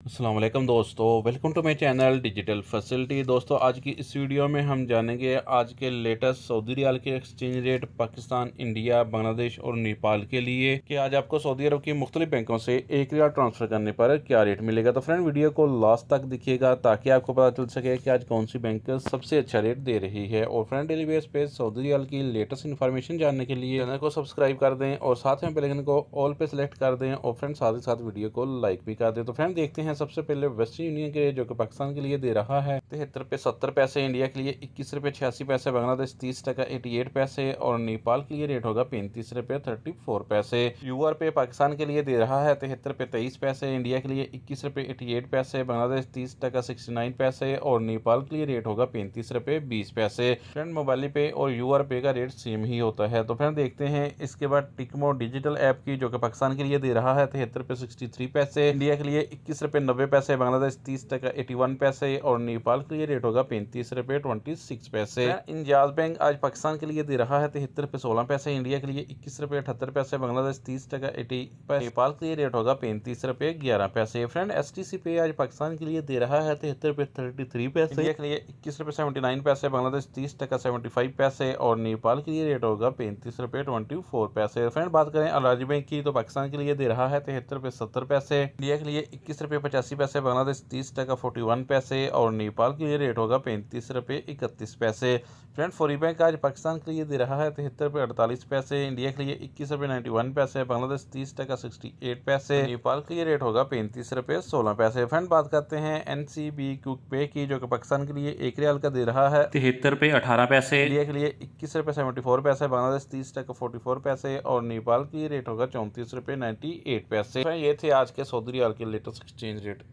अस्सलाम वालेकुम दोस्तों, welcome to my channel digital facility. दोस्तों, आज की इस वीडियो में हम जानेंगे आज के लेटेस्ट सऊदी रियाल के exchange rate Pakistan, India, Bangladesh और नेपाल के लिए कि आज आपको सऊदी अरब की मुख्तलिफ बैंकों से एक रियाल ट्रांसफ़र करने पर क्या रेट मिलेगा। तो फ्रेंड, वीडियो को लास्ट तक देखिएगा ताकि आपको पता चल सके कि आज कौन सी बैंक सबसे अच्छा रेट दे रही है। और फ्रेंड, डेली बेस पे सऊदी रियाल की लेटेस्ट इन्फॉर्मेशन जानने के लिए चैनल को सब्सक्राइब कर दें और साथ में बेल आइकन को ऑल पे सेलेक्ट कर दें और फ्रेंड साथ ही साथ वीडियो को लाइक भी कर दें। तो फ्रेंड, देखते हैं सबसे पहले वेस्टर्न यूनियन के जो कि पाकिस्तान के लिए दे रहा है 73 रुपये 70 पैसे, इंडिया के लिए 21 रुपये 86 पैसे, बांग्लादेश 30 टका 88 पैसे और नेपाल के लिए रेट होगा 35 रुपये 34 पैसे। यूआर पे पाकिस्तान के लिए दे रहा है 73 रुपये 23 पैसे, इंडिया के लिए 21 रुपये 88 पैसे, बांग्लादेश 30 टका 69 पैसे और नेपाल के लिए रेट होगा 35 रुपये 20 पैसे। फ्रेंड, मोबाइल पे और यूआर पे का रेट सेम ही होता है। तो फ्रेंड, देखते हैं इसके बाद टिकमो डिजिटल ऐप की जो कि पाकिस्तान के लिए दे रहा है 73 रुपये 63 पैसे, इंडिया के लिए 21 रुपये 90 पैसे, बांग्लादेश 30 टका 81 पैसे और नेपाल के लिए रेट होगा 35 रुपये 26 पैसे। इंजाज बैंक आज पाकिस्तान के लिए दे रहा है 73 रुपये 16 पैसे, इंडिया के लिए 21 रुपये 78 पैसे, बांग्लादेश 30 टका 80 पैसे, नेपाल के लिए रेट होगा 35 रुपये 11 पैसे। फ्रेंड, एसटीसी पे आज पाकिस्तान के लिए दे रहा है 73 रुपये 33 पैसे, इंडिया के लिए 21 रुपये 79 पैसे, बांग्लादेश 30 टका 75 पैसे और नेपाल के लिए रेट होगा 35 रुपये 24 पैसे। फ्रेंड, बात करें अलाजी बैंक की तो पाकिस्तान के लिए दे रहा है 73 रुपये 70 पैसे, इंडिया के लिए 21 रुपये 85 पैसे, बांग्लादेश 30 टका 41 पैसे और नेपाल के लिए रेट होगा 35 रुपये 31 पैसे। फ्रेंड, फॉरी बैंक आज पाकिस्तान के लिए दे रहा है 73 रुपये 48 पैसे, इंडिया के लिए 21 रुपये 91 पैसे, बांग्लादेश 30 टका 68 पैसे, नेपाल के लिए रेट होगा 35 रुपये 16 पैसे। फ्रेंड, बात करते हैं एनसीबी क्विक पे की जो कि पाकिस्तान के लिए एक रियाल का दे रहा है 73 रुपये 18 पैसे, इंडिया के लिए 21 रुपये 74 पैसे, बांग्लादेश 30 टका 44 पैसे और नेपाल के लिए रेट होगा 34 रुपये 98 पैसे। ये थे आज के सऊदी रियाल के लेटेस्ट एक्सचेंज रेट।